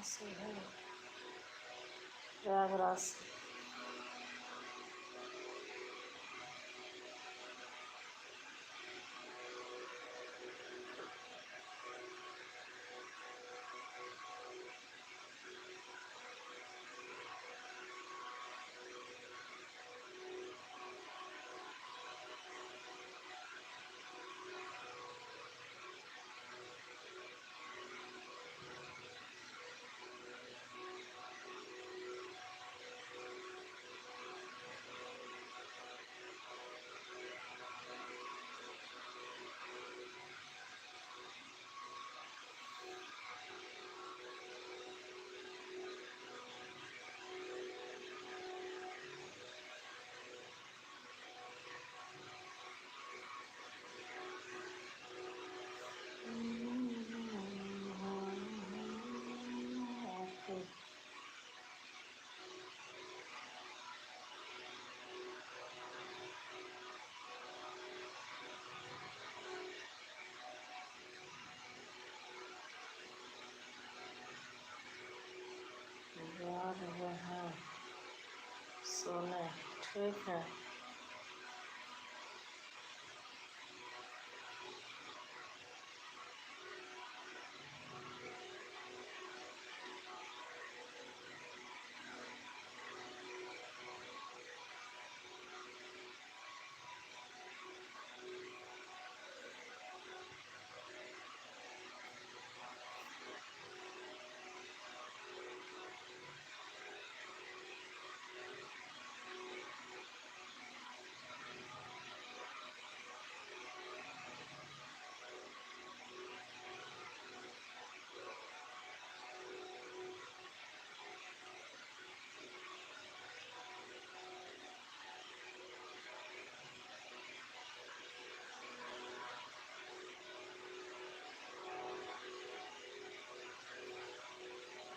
से है, प्रयागराज से। जा रहे हैं सोने, ठीक है।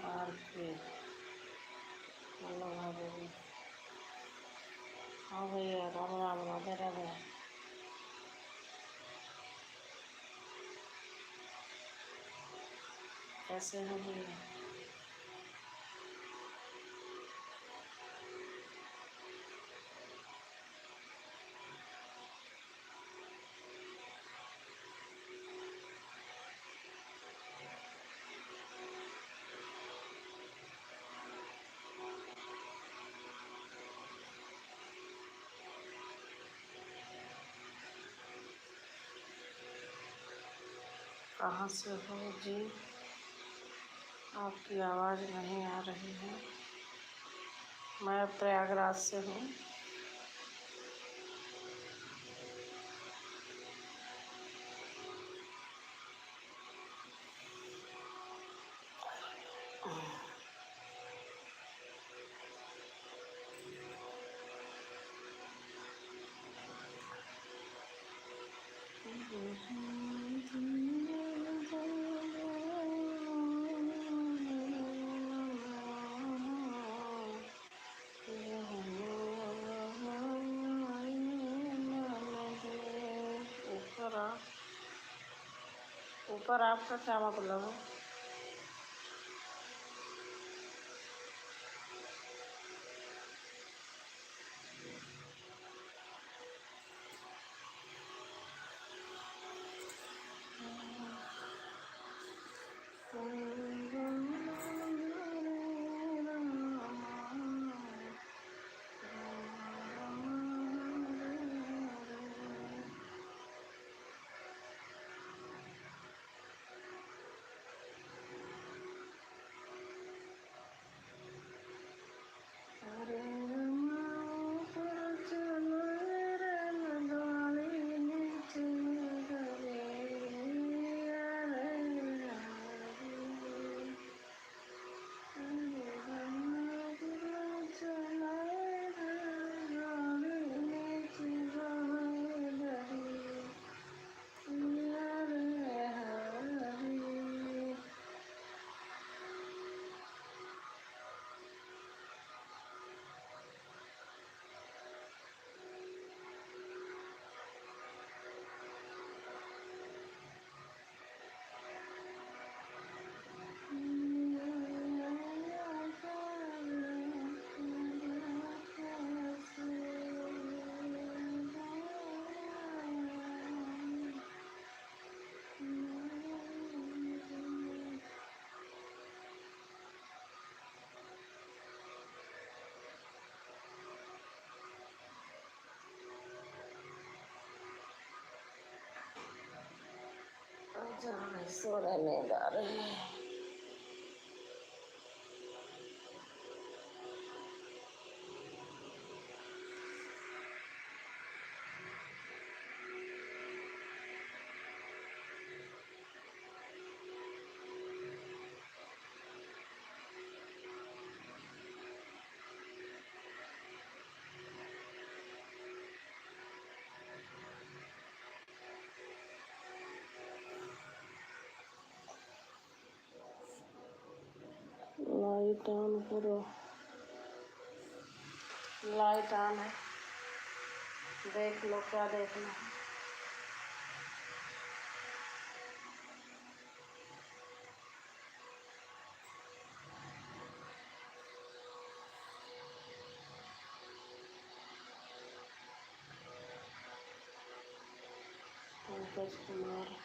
और फिर हेलो भाभी। हाँ भैया, राम राम, राधे राधे। कैसे हैं भैया? कहाँ से हो जी? आपकी आवाज़ नहीं आ रही है। मैं प्रयागराज से हूँ। ऊपर आपका क्या मतलब है? सोने नींद आ रही है। लाइट ऑन करो, लाइट ऑन है, देख लो क्या देखना है। पंकज कुमार,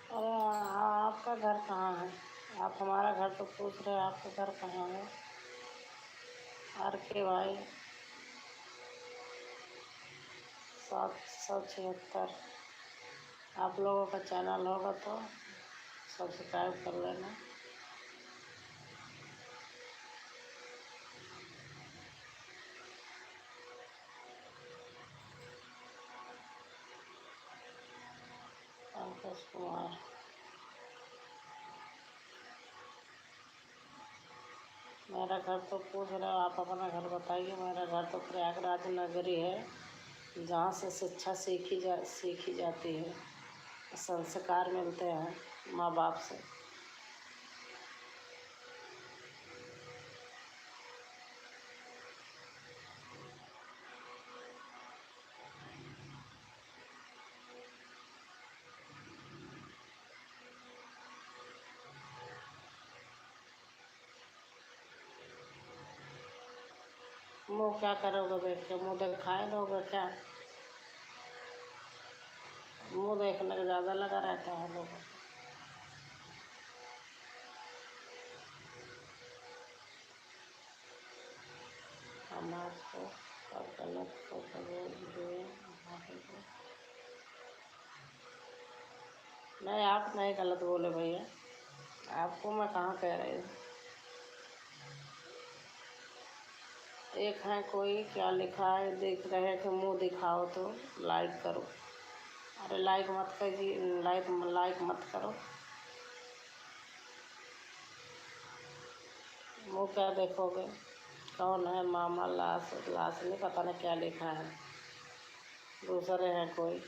अरे आपका घर कहाँ है? आप हमारा घर तो पूछ रहे हैं, आपका घर कहाँ है? RK भाई 776। आप लोगों का चैनल होगा तो सब्सक्राइब कर लेना। पंकज कुमार, मेरा घर तो पूछ रहे हो, आप अपना घर बताइए। मेरा घर तो प्रयागराज नगरी है, जहाँ से शिक्षा सीखी जाती है, संस्कार मिलते हैं माँ बाप से। मुँह क्या करोगे देख के? मुँह दिखाए लोगे क्या? मुँह देखने का ज़्यादा लगा रहता है लोगों को। हम आपको गलत नहीं, आप नहीं गलत बोले भैया, आपको मैं कहाँ कह रही हूँ। एक है कोई क्या लिखा है, देख रहे हैं कि मुँह दिखाओ तो लाइक करो। अरे लाइक मत कीजिए, लाइक मत करो। मुँह क्या देखोगे? कौन है? मामा लाश नहीं पता नहीं क्या लिखा है, दूसरे हैं कोई।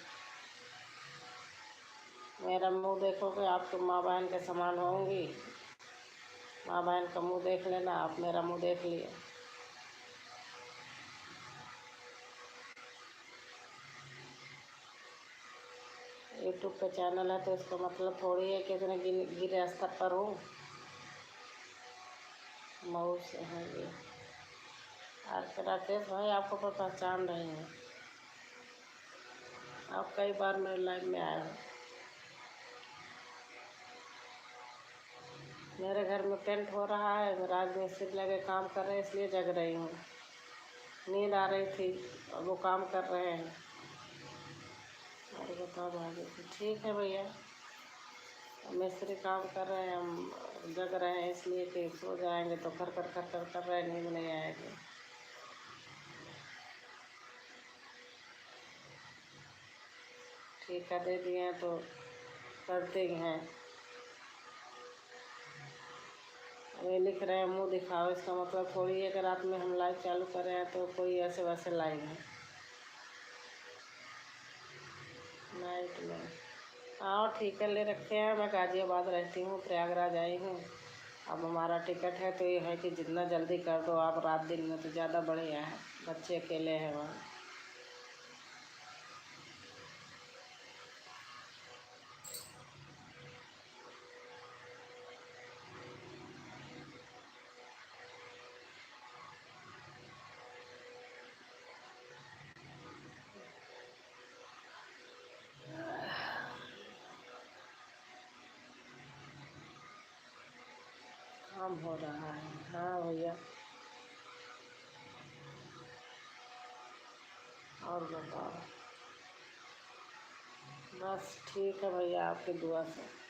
मेरा मुंह देखोगे, आपके माँ बहन के समान होंगी। माँ बहन का मुंह देख लेना, आप मेरा मुंह देख लिए। यूट्यूब पे चैनल है तो इसका मतलब थोड़ी है कि इतने गिरे स्तर पर हूँ। मऊ से हैं ये राकेश भाई, आपको तो पहचान रहे हैं, आप कई बार मेरे लाइव में आए हो। मेरे घर में पेंट हो रहा है, राज मिस्त्री लगे काम कर रहे हैं, इसलिए जग रही हूँ। नींद आ रही थी और वो काम कर रहे हैं। और बताओ भाभी, ठीक है भैया, मिस्त्री काम कर रहे हैं, हम जग रहे हैं, इसलिए कि सो जाएंगे तो कर कर कर कर कर रहे, नींद नहीं आएगी। ठीक है, दे दिए हैं तो करते ही हैं। वे लिख रहे हैं मुंह दिखाओ, इसका मतलब थोड़ी है कि रात में हम लाइव चालू कर रहे हैं तो कोई ऐसे वैसे लाइव है। नाइट में हाँ ठीक है, ले रखे हैं। मैं गाज़ियाबाद रहती हूँ, प्रयागराज आई हूँ। अब हमारा टिकट है तो ये है कि जितना जल्दी कर दो आप, रात दिन में तो ज़्यादा बढ़िया है। बच्चे अकेले हैं वहाँ। काम हो रहा है। हाँ भैया, और बताओ। बस ठीक है भैया, आपकी दुआ से।